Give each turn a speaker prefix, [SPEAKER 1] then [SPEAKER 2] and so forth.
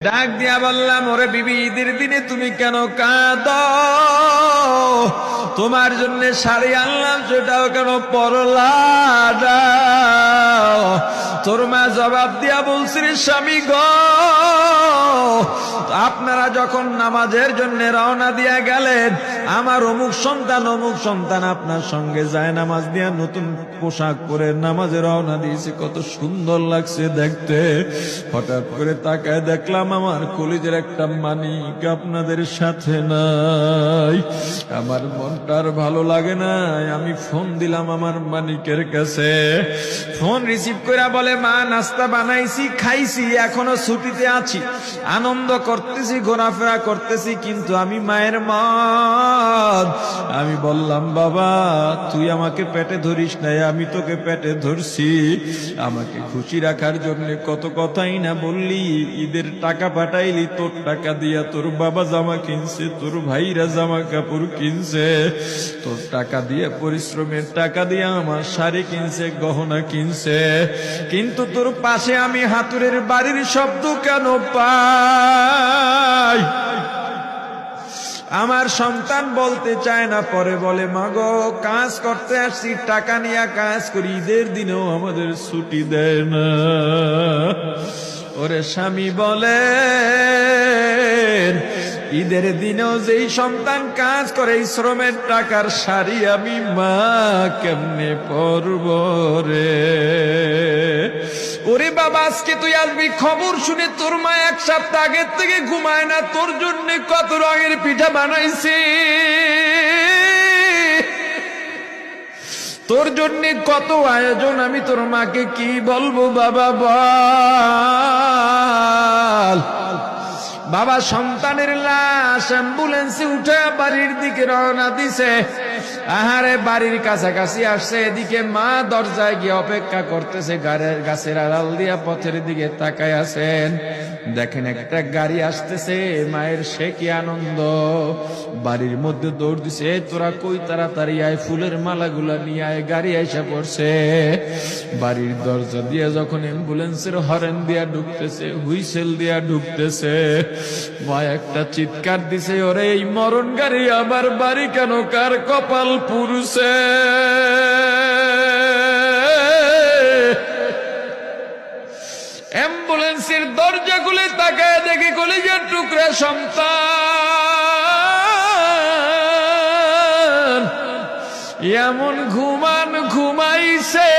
[SPEAKER 1] ডাক দিয়া বললাম, ওরে বিবি, ঈদের দিনে তুমি কেন কাঁদো? তোমার জন্য শাড়ি আনলাম, সেটাও কেন পরলা না? তোর মা জবাব দিয়া বলছে, স্বামী গো, আপনারা যখন নামাজের জন্য রওনা দিয়া গেলেন, আমার অমুক সন্তান আপনার সঙ্গে যায় নামাজ দিয়া নতুন পোশাক পরে নামাজে রওনা দিয়েছে, কত সুন্দর লাগছে দেখতে। হঠাৎ করে তাকায় দেখলাম আমার কলিজের একটা মানিক আপনাদের সাথে নাই। আমার মনটা আর ভালো লাগে না। আমি ফোন দিলাম আমার মানিকের কাছে। ফোন রিসিভ করে বলে, মা, নাস্তা বানাইছি, খাইছি, এখনো ছুটিতে আছি, আনন্দ করতেছি, ঘোরাফেরা করতেছি, কিন্তু আমি মায়ের মত। আমি বললাম, বাবা, তুই আমাকে পেটে ধরিস নাই, আমি তোকে পেটে ধরছি। আমাকে খুশি রাখার জন্য কত কথাই না বললি। ঈদের টাকা পাঠাইলি, তোর টাকা দিয়া তোর বাবা জামা কিনছে, তোর ভাইরা জামা কাপড় কিনছে, তোর টাকা দিয়ে, পরিশ্রমের টাকা দিয়ে আমার শাড়ি কিনছে, গহনা কিনছে, কিন্তু তোর পাশে আমি হাতুড়ের বাড়ির শব্দ কেন পাই? আমার সন্তান বলতে চায় না, পরে বলে, মাগো, কাজ করতে আসছি, টাকা নিয়ে কাজ করি, ঈদের দিনেও আমাদের ছুটি দেয় না। ওরে স্বামী বলে, ঈদের দিনেও যেই সন্তান কাজ করে, এই শ্রমের টাকার শাড়ি আমি মা কেমনে পরব রে? ওরে বাবা, আজকে তুই আসবি, খবর শুনে তোর মা এক সপ্তাহ আগের থেকে ঘুমায় না, তোর জন্য কত রঙের পিঠা বানাইছি, তোর জন্য কত আয়োজন, আমি তোর মাকে কি বলবো বাবা বল? বাবা সন্তানের লাশ অ্যাম্বুলেন্সে উঠে বাড়ির দিকে রওনা দিছে। আহারে, বাড়ির কাছাকাছি আসছে, এদিকে মা দরজায় গিয়ে অপেক্ষা করতেছে, গাছের আড়াল দিয়া পথের দিকে তাকায় আছেন। দেখেন একটা গাড়ি আসতেছে, মায়ের সে কি আনন্দ, বাড়ির মধ্যে দৌড় দিছে, তোরা কই, তাড়াতাড়ি আয়, ফুলের মালাগুলা নিয়ে আয়, গাড়ি এসে পড়ছে। বাড়ির দরজা দিয়ে যখন অ্যাম্বুলেন্সের হরেন দিয়া ঢুকতেছে, হুইসেল দিয়া ঢুকতেছে, মা একটা চিৎকার দিছে, ওরে এই মরণ গাড়ি আমার বাড়ি কেন, কার কপাল পুরুষে? অ্যাম্বুলেন্সের দরজা খুলে তাকায় দেখি কলিজার টুকরা সন্তান এমন ঘুমাইছে